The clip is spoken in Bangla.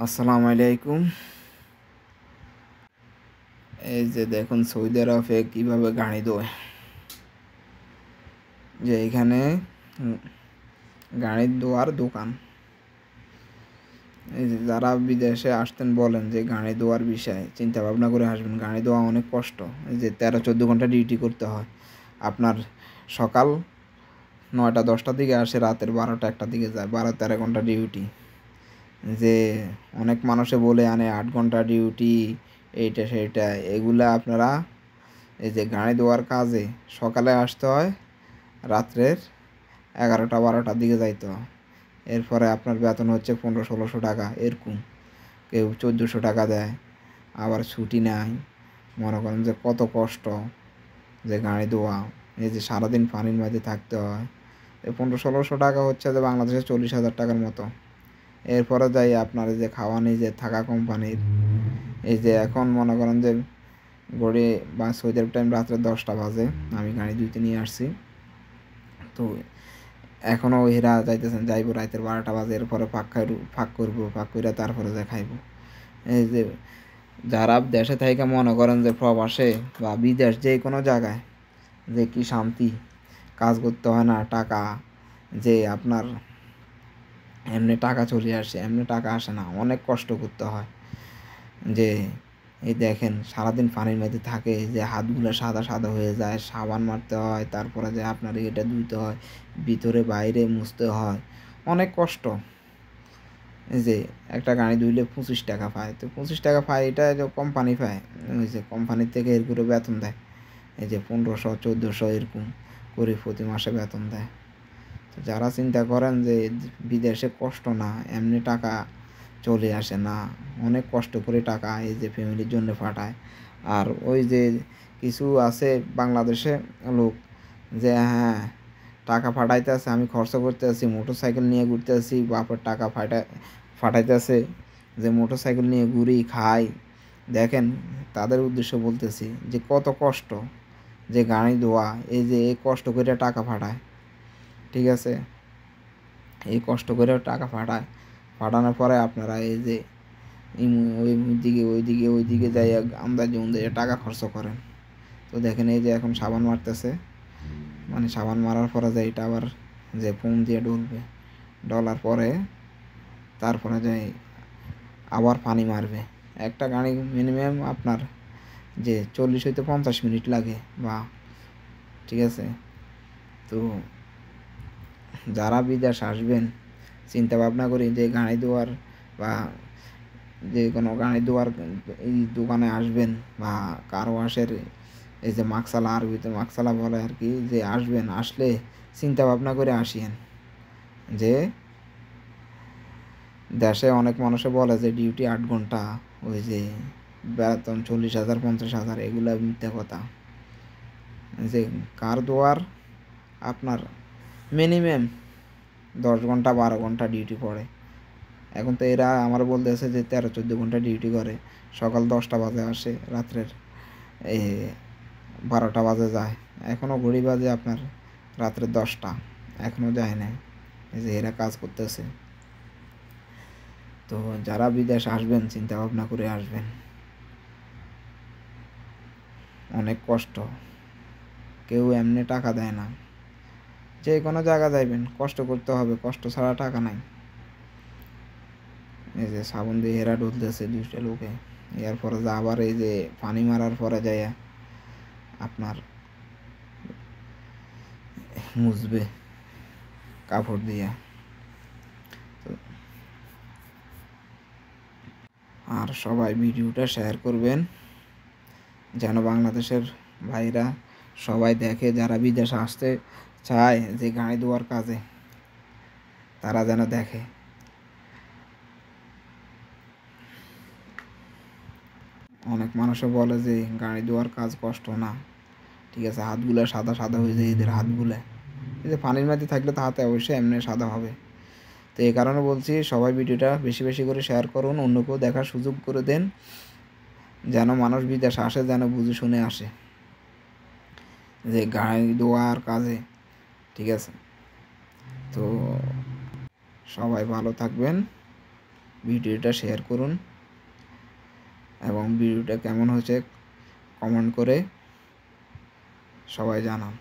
আসসালামু আলাইকুম। এই যে দেখুন সৌদি আরবে কীভাবে গাড়ি ধোয়। যে এখানে উম, গাড়ি ধোয়ার দোকান। এই যে যারা বিদেশে আসতেন বলেন যে গাড়ি ধোয়ার বিষয়ে চিন্তা ভাবনা করে আসবেন। গাড়ি ধোয়া অনেক কষ্ট। এই যে 13-14 ঘন্টা ডিউটি করতে হয়। আপনার সকাল 9টা-10টার দিকে আসে, রাতের 12টা-1টার দিকে যায়, 12-13 ঘন্টা ডিউটি। যে অনেক মানুষে বলে আনে 8 ঘন্টা ডিউটি, এইটা সেইটা, এগুলা আপনারা এই যে গাড়ি ধোয়ার কাজে সকালে আসতে হয়, রাত্রের 11টা-12টার দিকে যাইতে হয়। এরপরে আপনার বেতন হচ্ছে 1500-1600 টাকা এরকম। কেউ 1400 টাকা দেয়, আবার ছুটি নেয়। মনে করেন যে কত কষ্ট যে গাড়ি ধোয়া। এই যে সারাদিন পানির মধ্যে থাকতে হয়। এই 1500-1600 টাকা হচ্ছে যে বাংলাদেশে 40,000 টাকার মতো। এরপরে যাই আপনার এই যে খাওয়া নিজে থাকা কোম্পানির। এই যে এখন মনে করেন যে গড়ি বা সৌদি আরব টাইম রাত্রে 10টা বাজে, আমি গাড়ি ধুইতে নিয়ে আসছি। তো এখনও হেরা যাইতেছেন, যাইব রাতের 12টা বাজে। এরপরে ফাঁক করবো, ফাঁক করে তারপরে যা খাইব। এই যে যারা দেশে থেকে মনে করেন যে প্রবাসে বা বিদেশ যে কোনো জায়গায় যে কি শান্তি, কাজ করতে হয় না, টাকা যে আপনার এমনি টাকা চলে আসে, এমনি টাকা আসে না, অনেক কষ্ট করতে হয়। যে এই দেখেন সারাদিন পানির মধ্যে থাকে, যে হাতগুলো সাদা সাদা হয়ে যায়, সাবান মারতে হয়, তারপরে যে আপনার এটা ধুইতে হয়, ভিতরে বাইরে মুছতে হয়, অনেক কষ্ট। এই যে একটা গাড়ি ধুইলে 25 টাকা পায়, তো 25 টাকা পায়, এটা যে কোম্পানি পায়, ওই যে কোম্পানির থেকে এর করে বেতন দেয়। এই যে 1500-1400 এরকম করে প্রতি মাসে বেতন দেয়। তো যারা চিন্তা করেন যে বিদেশে কষ্ট না, এমনি টাকা চলে আসে না, অনেক কষ্ট করে টাকা এই যে ফ্যামিলির জন্য পাঠায়। আর ওই যে কিছু আছে বাংলাদেশে লোক, যে হ্যাঁ টাকা পাঠাইতেছে, আমি খরচ করতে আসি, মোটর সাইকেল নিয়ে ঘুরতে আসি, বাপের টাকা ফাটাইতেছে, যে মোটর সাইকেল নিয়ে ঘুরি খাই। দেখেন তাদের উদ্দেশ্য বলতেছি যে কত কষ্ট যে গাড়ি ধোয়া, এই যে এই কষ্ট করে টাকা পাঠায়। ঠিক আছে, এই কষ্ট করে টাকা পাঠানোর পরে আপনারা এই যে ওই দিকে ওই দিকে যাই আন্দাজে উন্দাজে টাকা খরচ করেন। তো দেখেন এই যে এখন সাবান মারতেছে, মানে সাবান মারার পরে যে এটা আবার যে ফোম দিয়ে ডলবে, ডলার পরে তারপরে যে আবার পানি মারবে। একটা গাড়ি মিনিমাম আপনার যে 40 হইতে 50 মিনিট লাগে বা, ঠিক আছে। তো যারা বিদেশ আসবেন চিন্তা ভাবনা করি যে গাড়ি ধোয়ার বা যে কোনো গাড়ি ধোয়ার এই দোকানে আসবেন, বা কার ওয়াশের এই যে মাকসালা, আরবিতে মাকসালা বলে আর কি, যে আসবেন, আসলে চিন্তা ভাবনা করে আসিয়েন। যে দেশে অনেক মানুষে বলে যে ডিউটি 8 ঘন্টা, ওই যে বেতন 40,000 50,000, এগুলো মিথ্যা কথা। যে কার ধোয়ার আপনার মিনিমাম 10 ঘন্টা 12 ঘন্টা ডিউটি পড়ে। এখন তো এরা আমার বলতেছে যে 13-14 ঘন্টা ডিউটি করে, সকাল 10টা বাজে আসে, রাত্রের এই 12টা বাজে যায়। এখনও ঘড়ি বাজে আপনার রাত্রে 10টা, এখনও যায় না। এই যে এরা কাজ করতেছে। তো যারা বিদেশ আসবেন চিন্তা ভাবনা করে আসবেন, অনেক কষ্ট, কেউ এমনি টাকা দেয় না। যে কোনো জায়গা যাইবেন কষ্ট করতে হবে, কষ্ট ছাড়া টাকা নাই। এই যে সাবুন দিয়ে হেরা ঢুলতেছে 2টা লোকে, এর পরে যে আবার এই যে পানি মারার পরে যায় আপনার মুছবে কাপড় দিয়ে। আর সবাই ভিডিওটা শেয়ার করবেন, যেন বাংলাদেশের ভাইরা সবাই দেখে, যারা বিদেশে আসতে চায় যে গাড়ি ধোয়ার কাজে, তারা যেন দেখে। অনেক মানুষে বলে যে গাড়ি ধোয়ার কাজ কষ্ট না, ঠিক আছে, হাতগুলো সাদা সাদা হয়ে যায় এদের হাতগুলো। এই যে পানির মধ্যে থাকলে তো হাতে অবশ্যই এমনি সাদা হবে। তো এই কারণে বলছি সবাই ভিডিওটা বেশি বেশি করে শেয়ার করুন, অন্যকেও দেখার সুযোগ করে দেন, যেন মানুষ বিদেশে আসে যেন বুঝে শুনে আসে যে গাড়ি ধোয়ার কাজে। ঠিক আছে, তো সবাই ভালো থাকবেন, ভিডিওটা শেয়ার করুন এবং ভিডিওটা কেমন হয়েছে কমেন্ট করে সবাই জানান।